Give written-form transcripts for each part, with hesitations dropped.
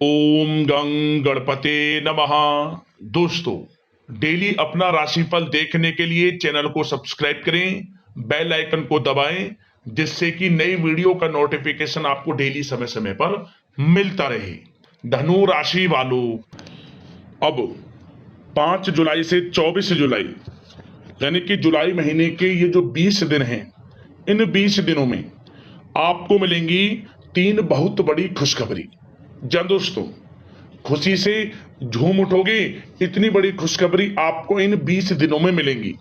ओम गं गणपते नमः। दोस्तों, डेली अपना राशिफल देखने के लिए चैनल को सब्सक्राइब करें, बेल आइकन को दबाएं, जिससे कि नई वीडियो का नोटिफिकेशन आपको डेली समय समय पर मिलता रहे। धनु राशि वालों, अब 5 जुलाई से 24 जुलाई यानी कि जुलाई महीने के ये जो 20 दिन हैं, इन 20 दिनों में आपको मिलेंगी 3 बहुत बड़ी खुशखबरी। जब दोस्तों खुशी से झूम उठोगे, इतनी बड़ी खुशखबरी आपको इन 20 दिनों में मिलेंगी।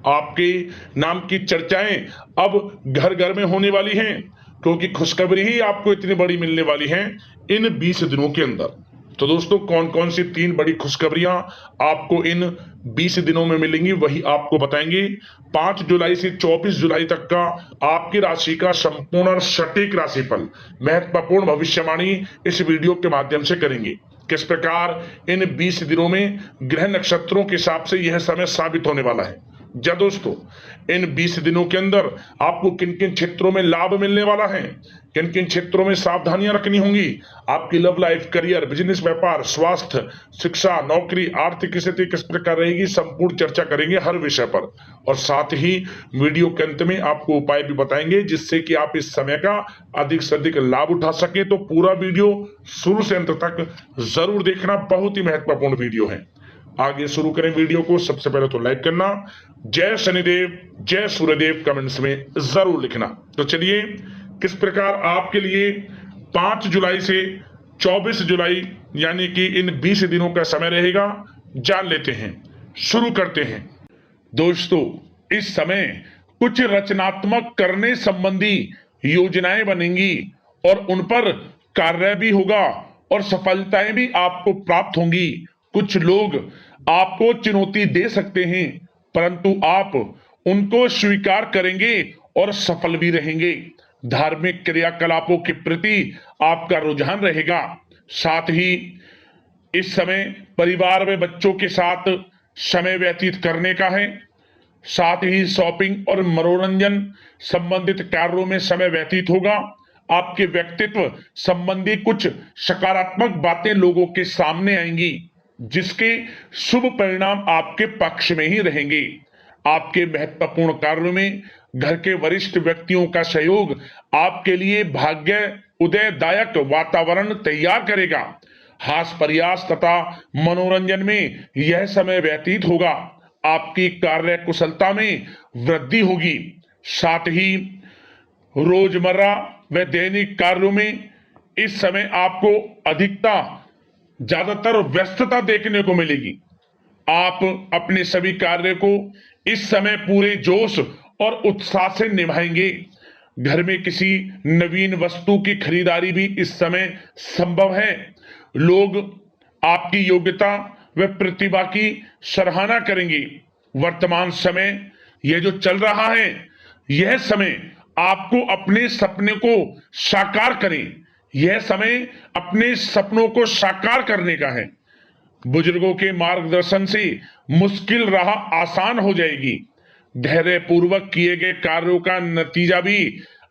आपके नाम की चर्चाएं अब घर घर में होने वाली हैं, क्योंकि खुशखबरी ही आपको इतनी बड़ी मिलने वाली है इन 20 दिनों के अंदर। तो दोस्तों, कौन कौन सी 3 बड़ी खुशखबरियां आपको इन 20 दिनों में मिलेंगी, वही आपको बताएंगे। 5 जुलाई से 24 जुलाई तक का आपकी राशि का संपूर्ण और सटीक राशिफल, महत्वपूर्ण भविष्यवाणी इस वीडियो के माध्यम से करेंगे। किस प्रकार इन 20 दिनों में ग्रह नक्षत्रों के हिसाब से यह समय साबित होने वाला है। जब दोस्तों इन 20 दिनों के अंदर आपको किन किन क्षेत्रों में लाभ मिलने वाला है, किन किन क्षेत्रों में सावधानियां रखनी होंगी, आपकी लव लाइफ, करियर, बिजनेस, व्यापार, स्वास्थ्य, शिक्षा, नौकरी, आर्थिक स्थिति किस प्रकार रहेगी, संपूर्ण चर्चा करेंगे हर विषय पर। और साथ ही वीडियो के अंत में आपको उपाय भी बताएंगे, जिससे कि आप इस समय का अधिक से अधिक लाभ उठा सके। तो पूरा वीडियो शुरू से अंत तक जरूर देखना, बहुत ही महत्वपूर्ण वीडियो है। आगे शुरू करें वीडियो को। सबसे पहले तो लाइक करना, जय शनिदेव, जय सूर्यदेव कमेंट्स में जरूर लिखना। तो चलिए, किस प्रकार आपके लिए 5 जुलाई से 24 जुलाई यानी कि इन 20 दिनों का समय रहेगा, जान लेते हैं। शुरू करते हैं। दोस्तों, इस समय कुछ रचनात्मक करने संबंधी योजनाएं बनेंगी और उन पर कार्य भी होगा और सफलताएं भी आपको प्राप्त होंगी। कुछ लोग आपको चुनौती दे सकते हैं, परंतु आप उनको स्वीकार करेंगे और सफल भी रहेंगे। धार्मिक क्रियाकलापों के प्रति आपका रुझान रहेगा। साथ ही इस समय परिवार में बच्चों के साथ समय व्यतीत करने का है। साथ ही शॉपिंग और मनोरंजन संबंधित कार्यों में समय व्यतीत होगा। आपके व्यक्तित्व संबंधी कुछ सकारात्मक बातें लोगों के सामने आएंगी, जिसके शुभ परिणाम आपके पक्ष में ही रहेंगे। आपके महत्वपूर्ण कार्यों में घर के वरिष्ठ व्यक्तियों का सहयोग आपके लिए भाग्य उदयदायक वातावरण तैयार करेगा। हास्य प्रयास तथा मनोरंजन में यह समय व्यतीत होगा। आपकी कार्य कुशलता में वृद्धि होगी। साथ ही रोजमर्रा व दैनिक कार्यों में इस समय आपको ज्यादातर व्यस्तता देखने को मिलेगी। आप अपने सभी कार्य को इस समय पूरे जोश और उत्साह से निभाएंगे। घर में किसी नवीन वस्तु की खरीदारी भी इस समय संभव है। लोग आपकी योग्यता व प्रतिभा की सराहना करेंगे। वर्तमान समय यह जो चल रहा है, यह समय आपको अपने सपने को साकार करें। यह समय अपने सपनों को साकार करने का है। बुजुर्गों के मार्गदर्शन से मुश्किल राह आसान हो जाएगी। धैर्य पूर्वक किए गए कार्यों का नतीजा भी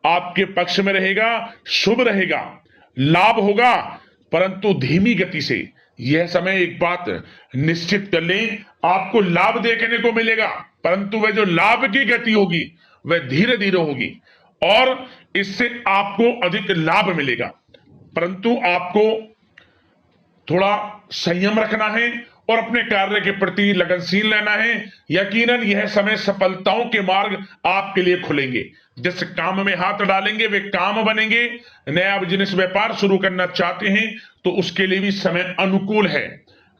आपके पक्ष में रहेगा, शुभ रहेगा। लाभ होगा, परंतु धीमी गति से। यह समय एक बात निश्चित कर लें, आपको लाभ देखने को मिलेगा, परंतु वह जो लाभ की गति होगी वह धीरे धीरे होगी और इससे आपको अधिक लाभ मिलेगा। परंतु आपको थोड़ा संयम रखना है और अपने कार्य के प्रति लगनशील रहना है। यकीनन यह समय सफलताओं के मार्ग आपके लिए खुलेंगे। जिस काम में हाथ डालेंगे वे काम बनेंगे। नया बिजनेस व्यापार शुरू करना चाहते हैं तो उसके लिए भी समय अनुकूल है।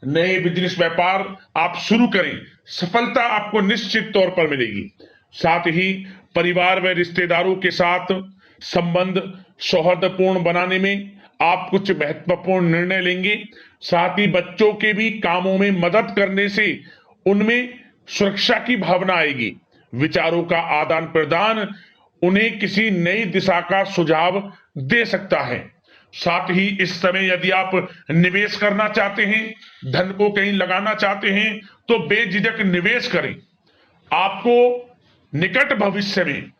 नए बिजनेस व्यापार आप शुरू करें, सफलता आपको निश्चित तौर पर मिलेगी। साथ ही परिवार व रिश्तेदारों के साथ संबंध सौहार्दपूर्ण बनाने में आप कुछ महत्वपूर्ण निर्णय लेंगे। साथ ही बच्चों के भी कामों में मदद करने से उनमें सुरक्षा की भावना आएगी। विचारों का आदान प्रदान उन्हें किसी नई दिशा का सुझाव दे सकता है। साथ ही इस समय यदि आप निवेश करना चाहते हैं, धन को कहीं लगाना चाहते हैं, तो बेझिझक निवेश करें। आपको निकट भविष्य में,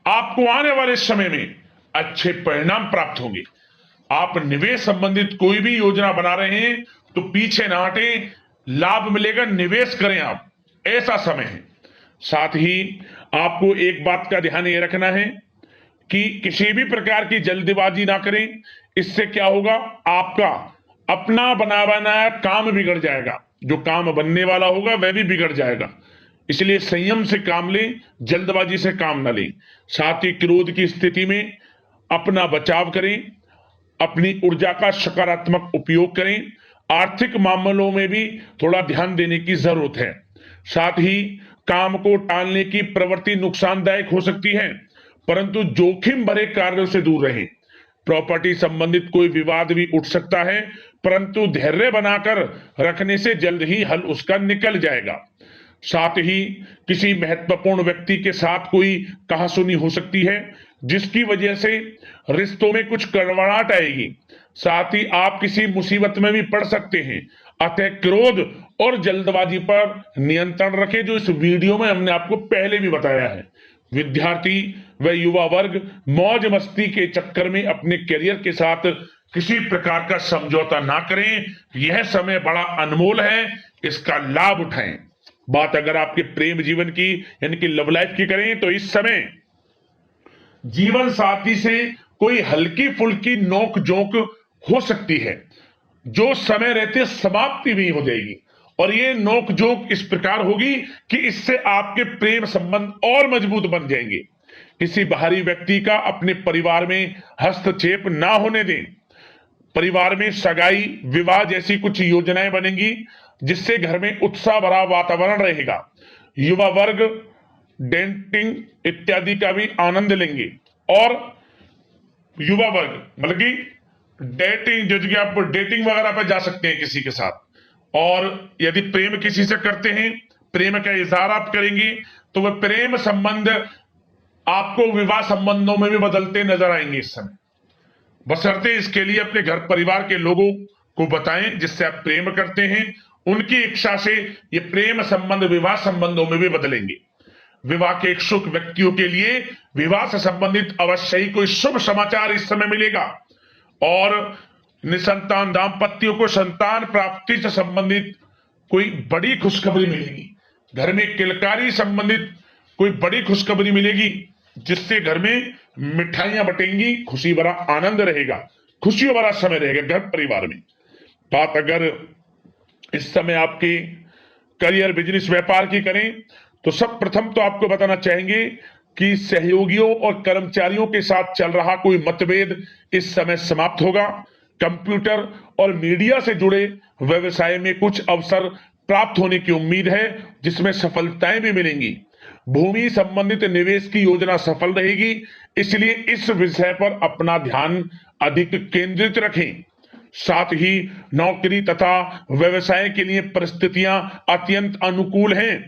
आपको आने वाले समय में अच्छे परिणाम प्राप्त होंगे। आप निवेश संबंधित कोई भी योजना बना रहे हैं तो पीछे ना हटें, लाभ मिलेगा, निवेश करें आप, ऐसा समय है। साथ ही आपको एक बात का ध्यान ये रखना है कि किसी भी प्रकार की जल्दबाजी ना करें। इससे क्या होगा, आपका अपना बना बनाया काम बिगड़ जाएगा, जो काम बनने वाला होगा वह भी बिगड़ जाएगा। इसलिए संयम से काम लें, जल्दबाजी से काम ना लें। साथ ही क्रोध की स्थिति में अपना बचाव करें, अपनी ऊर्जा का सकारात्मक उपयोग करें। आर्थिक मामलों में भी थोड़ा ध्यान देने की जरूरत है। साथ ही काम को टालने की प्रवृत्ति नुकसानदायक हो सकती है, परंतु जोखिम भरे कार्यों से दूर रहें। प्रॉपर्टी संबंधित कोई विवाद भी उठ सकता है, परंतु धैर्य बनाकर रखने से जल्द ही हल उसका निकल जाएगा। साथ ही किसी महत्वपूर्ण व्यक्ति के साथ कोई कहासुनी हो सकती है, जिसकी वजह से रिश्तों में कुछ कड़वाहट आएगी। साथ ही आप किसी मुसीबत में भी पड़ सकते हैं। अतः क्रोध और जल्दबाजी पर नियंत्रण रखें, जो इस वीडियो में हमने आपको पहले भी बताया है। विद्यार्थी व युवा वर्ग मौज मस्ती के चक्कर में अपने करियर के साथ किसी प्रकार का समझौता ना करें। यह समय बड़ा अनमोल है, इसका लाभ उठाएं। बात अगर आपके प्रेम जीवन की यानी कि लव लाइफ की करें तो इस समय जीवन साथी से कोई हल्की फुल्की नोक झोंक हो सकती है, जो समय रहते समाप्ति भी हो जाएगी। और ये नोक झोंक इस प्रकार होगी कि इससे आपके प्रेम संबंध और मजबूत बन जाएंगे। किसी बाहरी व्यक्ति का अपने परिवार में हस्तक्षेप ना होने दें। परिवार में सगाई, विवाह जैसी कुछ योजनाएं बनेंगी, जिससे घर में उत्साह भरा वातावरण रहेगा। युवा वर्ग डेटिंग इत्यादि का भी आनंद लेंगे। और युवा वर्ग मतलब कि डेटिंग, जैसे कि आप डेटिंग वगैरह पर जा सकते हैं किसी के साथ। और यदि प्रेम किसी से करते हैं, प्रेम का इजहार आप करेंगे, तो वह प्रेम संबंध आपको विवाह संबंधों में भी बदलते नजर आएंगे इस समय। बशर्ते इसके लिए अपने घर परिवार के लोगों को बताएं जिससे आप प्रेम करते हैं। उनकी इच्छा से ये प्रेम संबंध विवाह संबंधों में भी बदलेंगे। विवाह के इच्छुक व्यक्तियों के लिए विवाह से संबंधित अवश्य ही कोई शुभ समाचार इस समय मिलेगा। और निसंतान दाम्पत्यों को संतान प्राप्ति से संबंधित कोई बड़ी खुशखबरी मिलेगी। घर में किलकारी संबंधित कोई बड़ी खुशखबरी मिलेगी, जिससे घर में मिठाइयां बटेंगी, खुशी भरा आनंद रहेगा, खुशियों भरा समय रहेगा घर परिवार में। बात अगर इस समय आपके करियर, बिजनेस, व्यापार की करें तो सब प्रथम तो आपको बताना चाहेंगे कि सहयोगियों और कर्मचारियों के साथ चल रहा कोई मतभेद इस समय समाप्त होगा। कंप्यूटर और मीडिया से जुड़े व्यवसाय में कुछ अवसर प्राप्त होने की उम्मीद है, जिसमें सफलताएं भी मिलेंगी। भूमि संबंधित निवेश की योजना सफल रहेगी, इसलिए इस विषय पर अपना ध्यान अधिक केंद्रित रखें। साथ ही नौकरी तथा व्यवसाय के लिए परिस्थितियां अत्यंत अनुकूल हैं।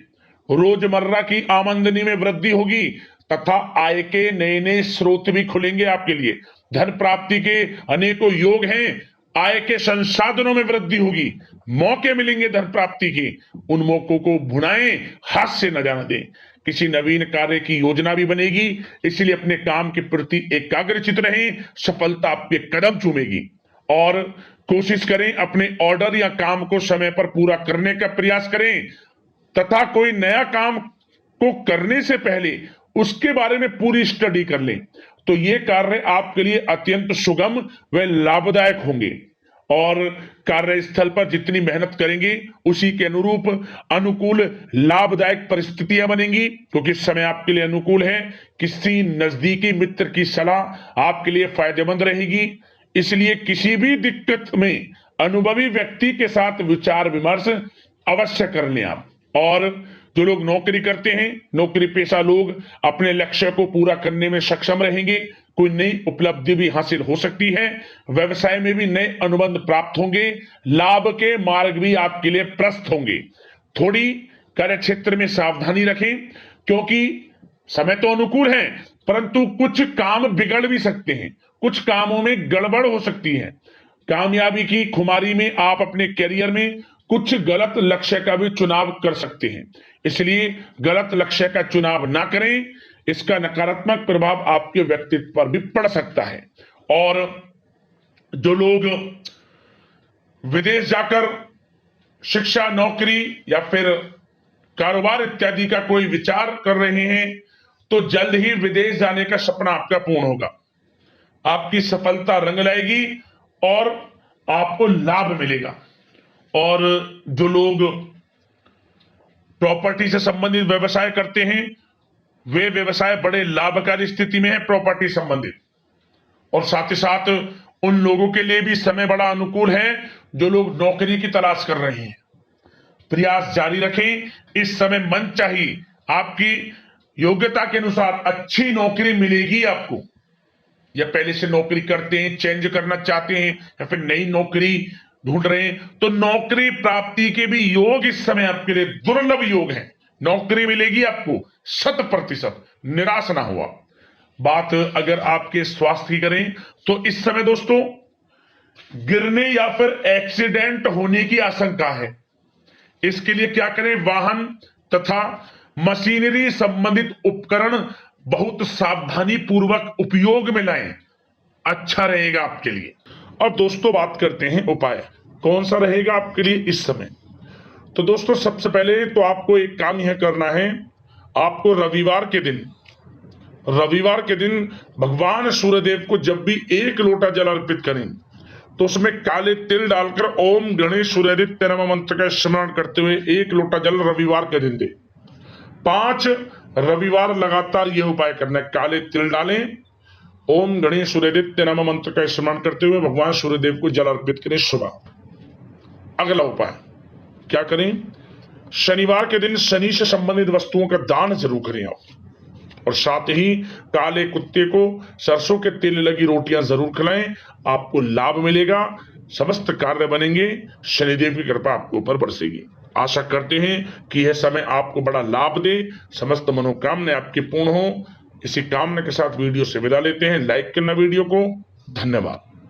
रोजमर्रा की आमदनी में वृद्धि होगी तथा आय के नए नए स्रोत भी खुलेंगे आपके लिए। धन प्राप्ति के अनेकों योग हैं। आय के संसाधनों में वृद्धि होगी, मौके मिलेंगे धन प्राप्ति के। उन मौकों को भुनाएं, हाथ से न जाने दें। किसी नवीन कार्य की योजना भी बनेगी, इसलिए अपने काम के प्रति एकाग्रचित रहें, सफलता आपके कदम चूमेगी। और कोशिश करें अपने ऑर्डर या काम को समय पर पूरा करने का प्रयास करें तथा कोई नया काम को करने से पहले उसके बारे में पूरी स्टडी कर लें, तो ये कार्य आपके लिए अत्यंत सुगम व लाभदायक होंगे। और कार्यस्थल पर जितनी मेहनत करेंगे उसी के अनुरूप अनुकूल लाभदायक परिस्थितियां बनेंगी, क्योंकि समय आपके लिए अनुकूल है। किसी नजदीकी मित्र की सलाह आपके लिए फायदेमंद रहेगी, इसलिए किसी भी दिक्कत में अनुभवी व्यक्ति के साथ विचार विमर्श अवश्य कर लें आप। और जो लोग नौकरी करते हैं, नौकरी पेशा लोग अपने लक्ष्य को पूरा करने में सक्षम रहेंगे। कोई नई उपलब्धि भी हासिल हो सकती है। व्यवसाय में भी नए अनुबंध प्राप्त होंगे। लाभ के मार्ग भी आपके लिए प्रशस्त होंगे। थोड़ी कार्य क्षेत्र में सावधानी रखें, क्योंकि समय तो अनुकूल है, परंतु कुछ काम बिगड़ भी सकते हैं, कुछ कामों में गड़बड़ हो सकती है। कामयाबी की खुमारी में आप अपने करियर में कुछ गलत लक्ष्य का भी चुनाव कर सकते हैं, इसलिए गलत लक्ष्य का चुनाव ना करें। इसका नकारात्मक प्रभाव आपके व्यक्तित्व पर भी पड़ सकता है। और जो लोग विदेश जाकर शिक्षा, नौकरी या फिर कारोबार इत्यादि का कोई विचार कर रहे हैं, तो जल्द ही विदेश जाने का सपना आपका पूर्ण होगा। आपकी सफलता रंग लाएगी और आपको लाभ मिलेगा। और जो लोग प्रॉपर्टी से संबंधित व्यवसाय करते हैं, वे व्यवसाय बड़े लाभकारी स्थिति में है प्रॉपर्टी संबंधित। और साथ ही साथ उन लोगों के लिए भी समय बड़ा अनुकूल है जो लोग नौकरी की तलाश कर रहे हैं। प्रयास जारी रखें, इस समय मन चाहिए आपकी योग्यता के अनुसार अच्छी नौकरी मिलेगी आपको। या पहले से नौकरी करते हैं, चेंज करना चाहते हैं, या फिर नई नौकरी ढूंढ रहे हैं, तो नौकरी प्राप्ति के भी योग इस समय आपके लिए दुर्लभ योग है। नौकरी मिलेगी आपको 100%, निराश ना हुआ। बात अगर आपके स्वास्थ्य की करें तो इस समय दोस्तों गिरने या फिर एक्सीडेंट होने की आशंका है। इसके लिए क्या करें? वाहन तथा मशीनरी संबंधित उपकरण बहुत सावधानी पूर्वक उपयोग में लाएं, अच्छा रहेगा आपके लिए। अब दोस्तों बात करते हैं उपाय, कौन सा रहेगा आपके लिए इस समय। तो दोस्तों सबसे पहले तो आपको एक काम यह करना है, आपको रविवार के दिन भगवान सूर्यदेव को जब भी 1 लोटा जल अर्पित करें तो उसमें काले तिल डालकर ओम गणेश सूर्यादित्य नमः मंत्र का स्मरण करते हुए 1 लोटा जल रविवार के दिन दे। 5 रविवार लगातार यह उपाय करना है। काले तिल डालें, ओम गणेश सूर्यादित्य नमः मंत्र का स्मरण करते हुए भगवान सूर्यदेव को जल अर्पित करें सुबह। अगला उपाय क्या करें? शनिवार के दिन शनि से संबंधित वस्तुओं का दान जरूर करें आप। और साथ ही काले कुत्ते को सरसों के तेल लगी रोटियां जरूर खिलाएं, आपको लाभ मिलेगा, समस्त कार्य बनेंगे, शनिदेव की कृपा आपके ऊपर बरसेगी। आशा करते हैं कि यह समय आपको बड़ा लाभ दे, समस्त मनोकामनाएं आपकी पूर्ण हो। इसी कामना के साथ वीडियो से विदा लेते हैं। लाइक करना वीडियो को। धन्यवाद।